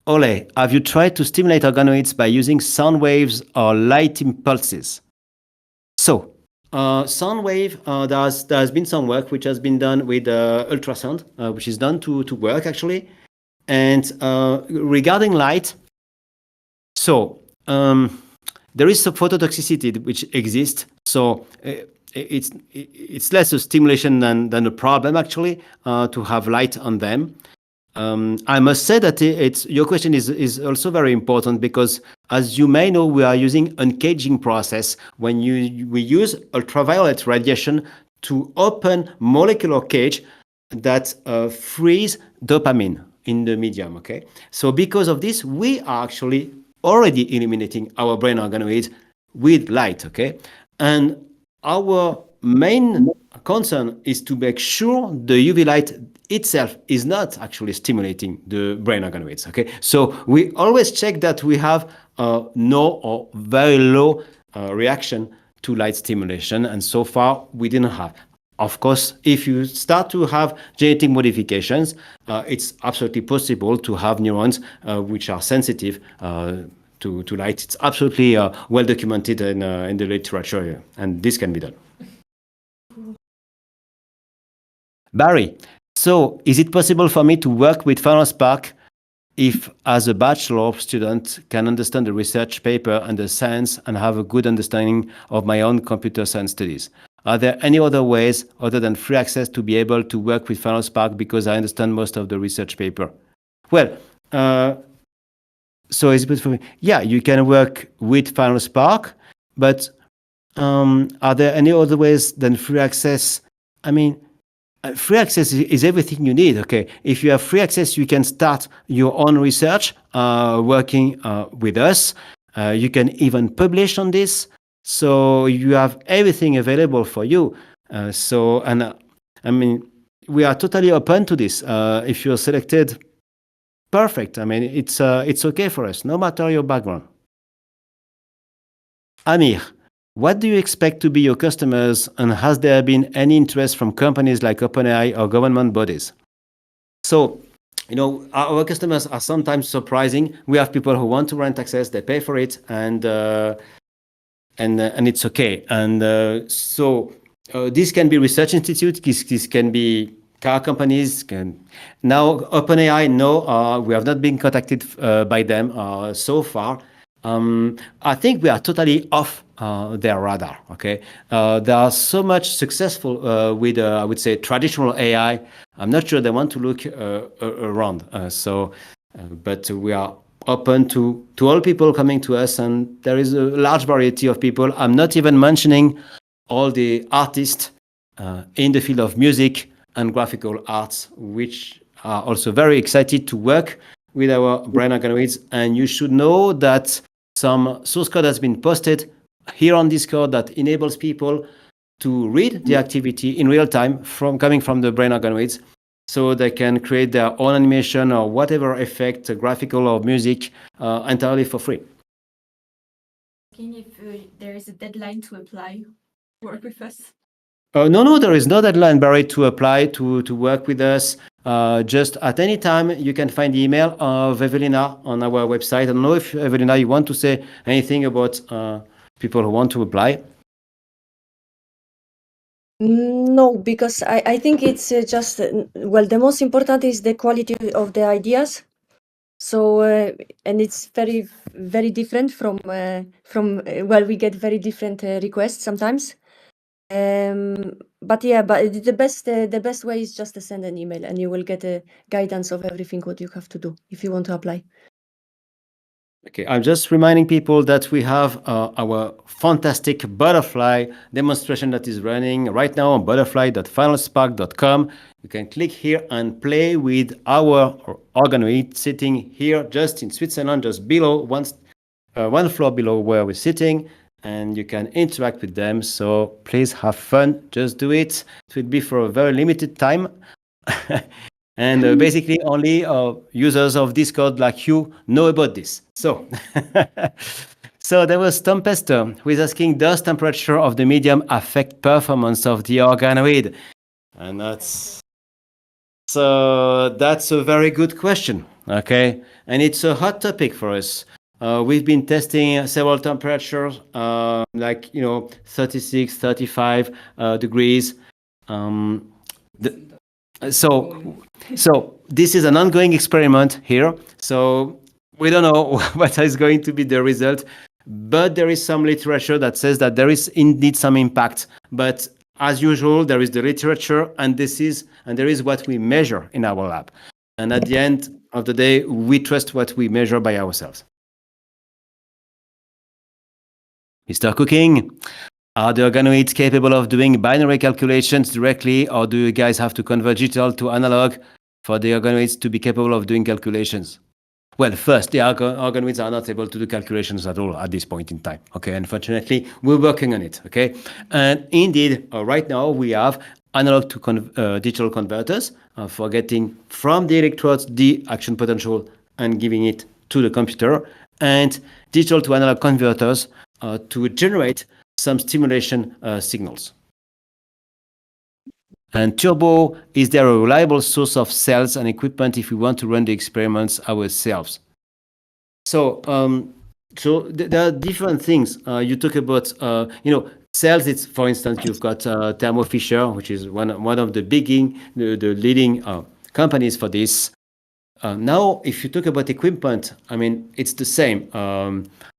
Ole, have you tried to stimulate organoids by using sound waves or light impulses? So, sound wave, there has been some work which has been done with ultrasound, which is done to work actually. And regarding light, so there is some phototoxicity which exists. So it's less a stimulation than a problem actually to have light on them. I must say that your question is also very important because, as you may know, we are using uncaging process when we use ultraviolet radiation to open molecular cage that frees dopamine in the medium, okay? So because of this, we are actually already eliminating our brain organoids with light, okay? And our main concern is to make sure the UV light itself is not actually stimulating the brain organoids, okay? So we always check that we have no or very low reaction to light stimulation, and so far we didn't have. Of course, if you start to have genetic modifications, it's absolutely possible to have neurons which are sensitive to light. It's absolutely well documented in the literature, and this can be done. Barry, so is it possible for me to work with FinalSpark if, as a bachelor student, can understand the research paper and the science and have a good understanding of my own computer science studies? Are there any other ways other than free access to be able to work with FinalSpark because I understand most of the research paper? Well, so is it for me? Yeah, you can work with FinalSpark, but are there any other ways than free access? I mean, free access is everything you need, okay? If you have free access, you can start your own research working with us. You can even publish on this. So you have everything available for you. I mean, we are totally open to this. If you're selected, perfect. I mean, it's okay for us, no matter your background. Amir, what do you expect to be your customers, and has there been any interest from companies like OpenAI or government bodies? So, our customers are sometimes surprising. We have people who want to rent access, they pay for it, and it's okay. And so this can be research institutes, this can be car companies. Now, OpenAI, no, we have not been contacted by them so far. I think we are totally off their radar, okay? They are so much successful with, I would say, traditional AI. I'm not sure they want to look around. But we are open to all people coming to us, and there is a large variety of people. I'm not even mentioning all the artists in the field of music and graphical arts, which are also very excited to work with our brain organoids. And you should know that some source code has been posted here on Discord that enables people to read the activity in real time coming from the brain organoids, so they can create their own animation or whatever effect, graphical or music, entirely for free. If there is a deadline to apply, work with us. No, there is no deadline, Barry, to apply to work with us. Just at any time, you can find the email of Ewelina on our website. I don't know if, Ewelina, you want to say anything about people who want to apply? No, because I think it's just, well, the most important is the quality of the ideas. So, and it's very, very different from well, we get very different requests sometimes. But the best way is just to send an email, and you will get a guidance of everything what you have to do if you want to apply. Okay, I'm just reminding people that we have our fantastic butterfly demonstration that is running right now on butterfly.finalspark.com. You can click here and play with our organoid sitting here just in Switzerland, just below one floor below where we're sitting, and you can interact with them. So please have fun, just do it. It will be for a very limited time. And basically only users of Discord like you know about this. So, so there was Tom Pester who is asking, does temperature of the medium affect performance of the organoid? And that's a very good question, okay? And it's a hot topic for us. We've been testing several temperatures, like, 36, 35 degrees. So this is an ongoing experiment here. So we don't know what is going to be the result, but there is some literature that says that there is indeed some impact. But as usual, there is the literature, and there is what we measure in our lab. And at the end of the day, we trust what we measure by ourselves. Mr. Cooking, Are the organoids capable of doing binary calculations directly, or do you guys have to convert digital to analog for the organoids to be capable of doing calculations? Well, first, the organoids are not able to do calculations at all at this point in time. Okay, unfortunately, we're working on it. Okay, and indeed, right now we have analog to digital converters for getting from the electrodes the action potential and giving it to the computer, and digital to analog converters to generate some stimulation signals. And Turbo, is there a reliable source of cells and equipment if we want to run the experiments ourselves? So, there are different things. You talk about, cells. It's, for instance, you've got Thermo Fisher, which is one of the leading companies for this. Now, if you talk about equipment, I mean, it's the same.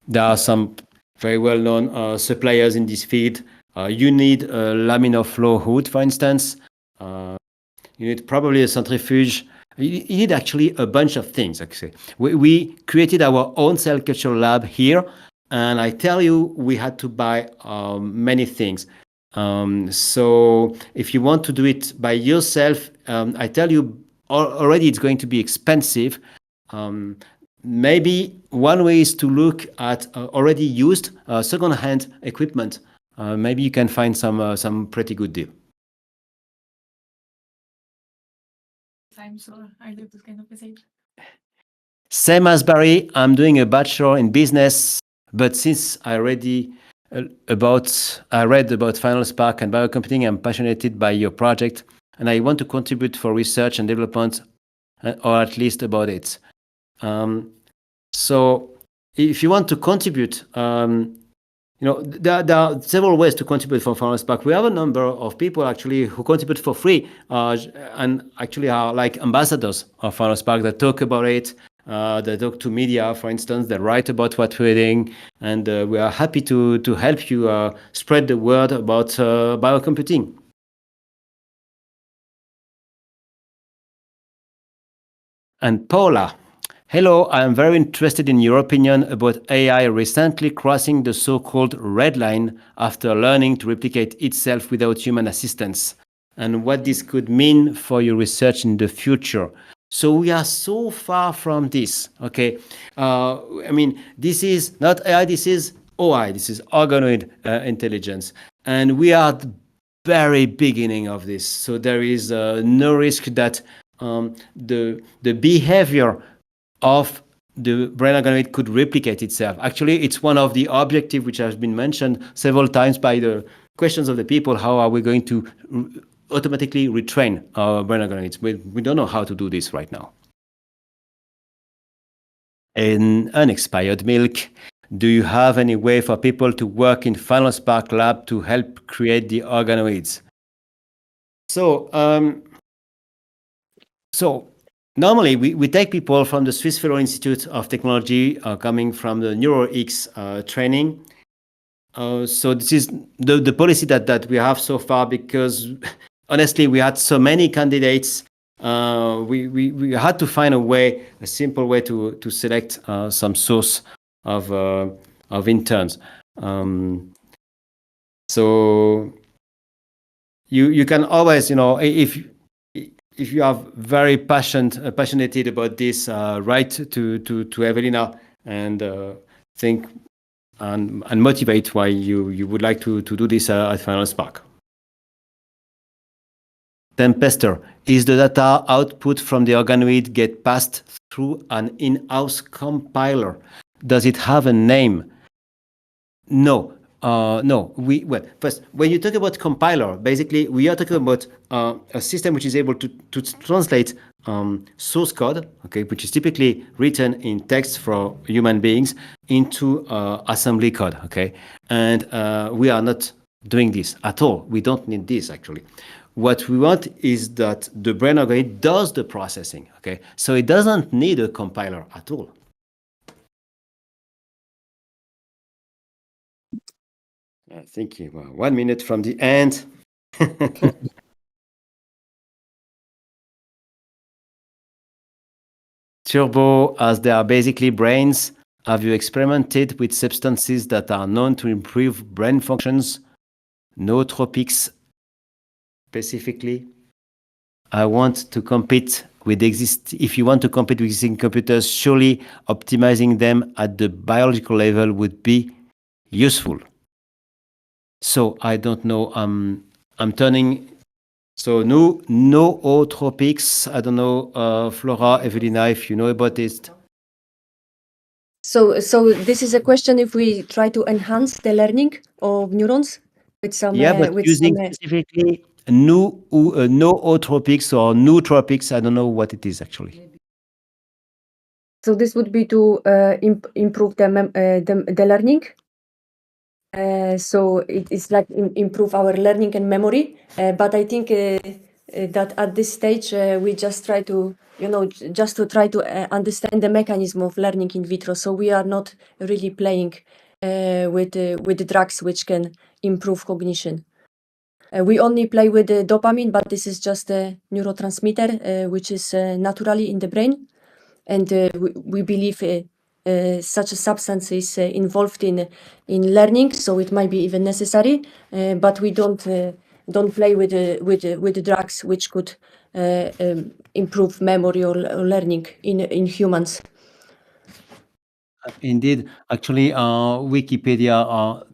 There are some very well-known suppliers in this field. You need a laminar flow hood, for instance. You need probably a centrifuge. You need actually a bunch of things, actually. We created our own cell culture lab here, and I tell you, we had to buy many things. So if you want to do it by yourself, I tell you, already it's going to be expensive. Maybe one way is to look at already used second-hand equipment. Maybe you can find some pretty good deal. Times or I do this kind of message. Same as Barry, I'm doing a bachelor in business, but since I read about FinalSpark and biocomputing, I'm passionate by your project, and I want to contribute for research and development, or at least about it. So if you want to contribute, there are several ways to contribute for FinalSpark. We have a number of people actually who contribute for free and actually are like ambassadors of FinalSpark that talk about it. They talk to media, for instance. They write about what we're doing, and we are happy to help you spread the word about biocomputing. And Paula, hello, I am very interested in your opinion about AI recently crossing the so-called red line after learning to replicate itself without human assistance, and what this could mean for your research in the future. So we are so far from this, okay? I mean, this is not AI, this is OI, this is organoid intelligence. And we are at the very beginning of this. So there is no risk that the behavior of the brain organoid could replicate itself. Actually, it's one of the objectives which has been mentioned several times by the questions of the people. How are we going to automatically retrain our brain organoids? We don't know how to do this right now. In unexpired milk, do you have any way for people to work in FinalSpark lab to help create the organoids? So normally we take people from the Swiss Federal Institute of Technology coming from the NeuroX training. So this is the policy that we have so far, because honestly, we had so many candidates. We had to find a simple way to select some source of interns. So you can always, if you are very passionate about this, write to Ewelina and think and motivate why you would like to do this at FinalSpark. Tempester, is the data output from the organoid get passed through an in-house compiler? Does it have a name? No. No. First, when you talk about compiler, basically we are talking about a system which is able to translate source code, okay, which is typically written in text for human beings, into assembly code, okay. And we are not doing this at all. We don't need this actually. What we want is that the brain organoid does the processing, okay? So it doesn't need a compiler at all. I think 1 minute from the end. Turbo, as they are basically brains, have you experimented with substances that are known to improve brain functions nootropics specifically. I want to compete with if you want to compete with existing computers, surely optimizing them at the biological level would be useful. So I don't know. I'm turning. So no nootropics. I don't know, Flora, Ewelina, if you know about it. So this is a question if we try to enhance the learning of neurons with some But with using some specifically nootropics or nootropics, I don't know what it is actually. so this would be to improve the learning. So it's like improve our learning and memory. But I think that at this stage we just try to try to understand the mechanism of learning in vitro. So we are not really playing with drugs which can improve cognition. We only play with the dopamine, but this is just a neurotransmitter which is naturally in the brain, and we believe such a substance is involved in learning, so it might be even necessary. But we don't play with the drugs which could improve memory or learning in humans. Indeed, actually, Wikipedia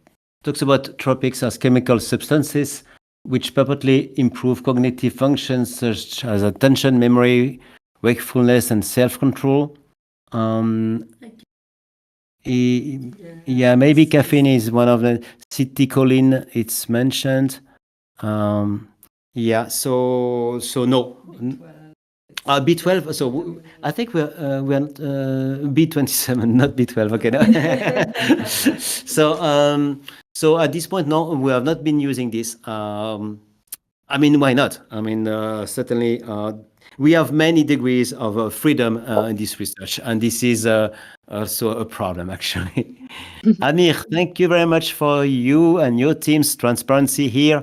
talks about tropics as chemical substances which purportedly improve cognitive functions such as attention, memory, wakefulness, and self-control. Maybe caffeine is one of the citicoline. It's mentioned. So no. B12. So I think we're B27, not B12. Okay. No. So at this point, no, we have not been using this. I mean, why not? I mean, certainly, we have many degrees of freedom in this research, and this is also a problem, actually. Amir, thank you very much for you and your team's transparency here.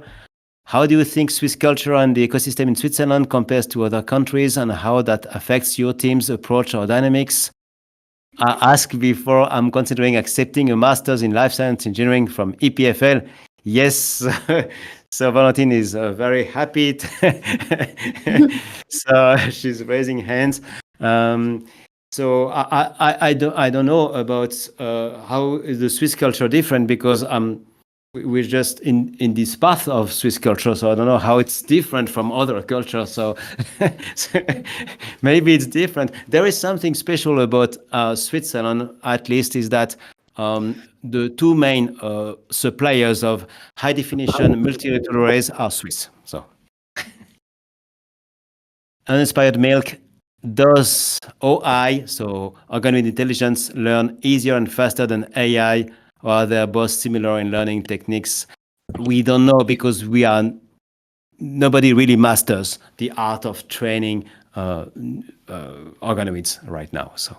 How do you think Swiss culture and the ecosystem in Switzerland compares to other countries, and how that affects your team's approach or dynamics? I asked before, I'm considering accepting a master's in life science engineering from EPFL. Yes, so Valentine is very happy. So she's raising hands. So I don't know about how is the Swiss culture different, because we're just in this path of Swiss culture, so I don't know how it's different from other cultures. So, so maybe it's different. There is something special about Switzerland, at least, is that the two main suppliers of high definition multilateral arrays are Swiss. So uninspired milk does OI, so organoid intelligence, learn easier and faster than AI, or they're both similar in learning techniques? We don't know, because nobody really masters the art of training organoids right now. So,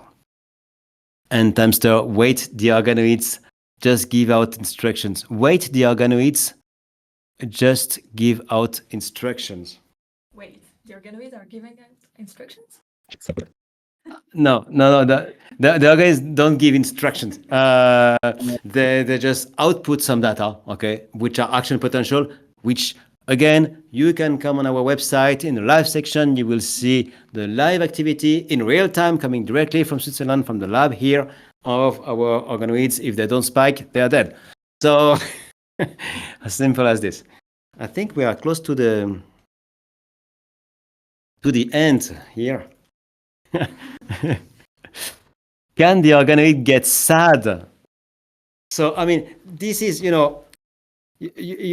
and Timester, wait, the organoids just give out instructions. Wait, the organoids just give out instructions. Wait, the organoids are giving out instructions? No. The organoids don't give instructions. They just output some data, okay, which are action potential, which, again, you can come on our website in the live section. You will see the live activity in real time coming directly from Switzerland, from the lab here, of our organoids. If they don't spike, they are dead. So as simple as this. I think we are close to the end here. Can the organoid get sad? So, I mean, this is, you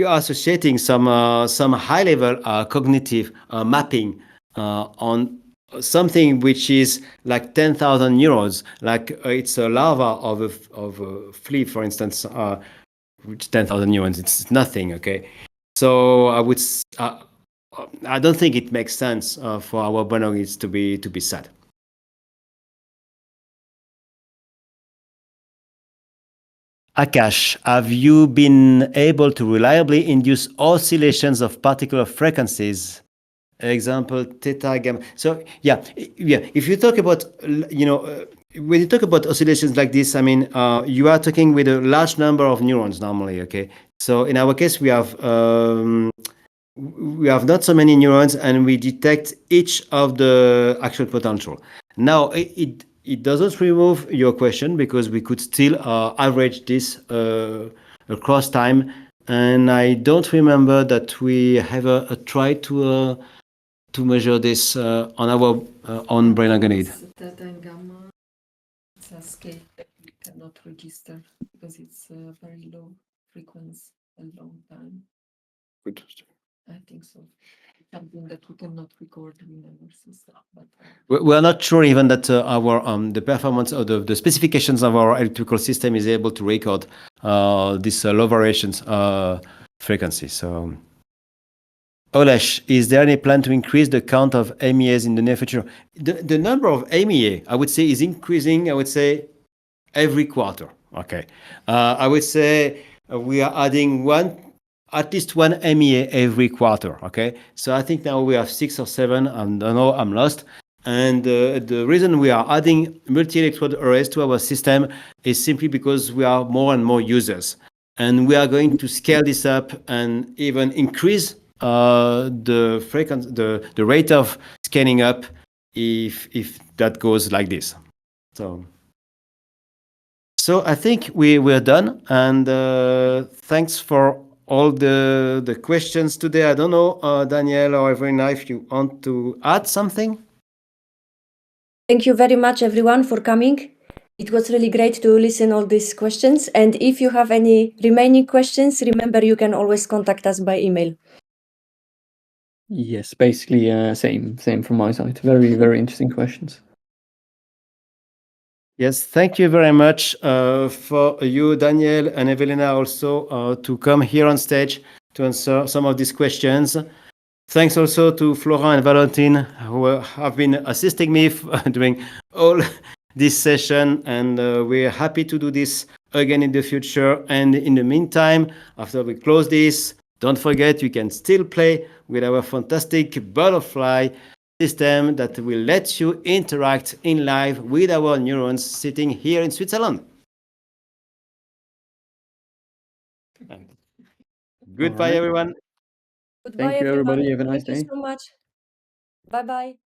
are associating some high-level cognitive mapping on something which is like 10,000 neurons, like it's a larva of a flea, for instance, which 10,000 neurons, it's nothing, okay? So I don't think it makes sense for our organoids to be sad. Akash, have you been able to reliably induce oscillations of particular frequencies? Example, theta, gamma. So yeah. If you talk about, when you talk about oscillations like this, I mean, you are talking with a large number of neurons normally, okay? So in our case, we have not so many neurons, and we detect each of the actual potential. Now, it doesn't remove your question, because we could still average this across time. And I don't remember that we ever tried to measure this on our own brain organoid. It's theta and gamma. It's a scale that we cannot register because it's a very low frequency and long time. Good. I think so. Something that we cannot record in our system. But We are not sure even that our the performance or the specifications of our electrical system is able to record this low variations frequency. So, Olesh, is there any plan to increase the count of MEAs in the near future? The number of MEA, I would say, is increasing. I would say every quarter. Okay, I would say we are adding at least one MEA every quarter. Okay, so I think now we have 6 or 7. I don't know, I'm lost. And the reason we are adding multi-electrode arrays to our system is simply because we are more and more users, and we are going to scale this up and even increase the frequency, the rate of scaling up, if that goes like this. So I think we're done, and thanks for all the questions today. I don't know, Danielle or Ewelina, if you want to add something. Thank you very much, everyone, for coming. It was really great to listen all these questions. And if you have any remaining questions, remember you can always contact us by email. Yes, basically, same from my side. Very, very interesting questions. Yes, thank you very much for you, Daniel and Ewelina, also to come here on stage to answer some of these questions. Thanks also to Florent and Valentine, who have been assisting me during all this session, and we're happy to do this again in the future. And in the meantime, after we close this, don't forget you can still play with our fantastic butterfly system that will let you interact in live with our neurons sitting here in Switzerland. Goodbye, right. everyone. Goodbye, Thank you, everyone. everybody. Have a nice Thank you day. so much. Bye-bye.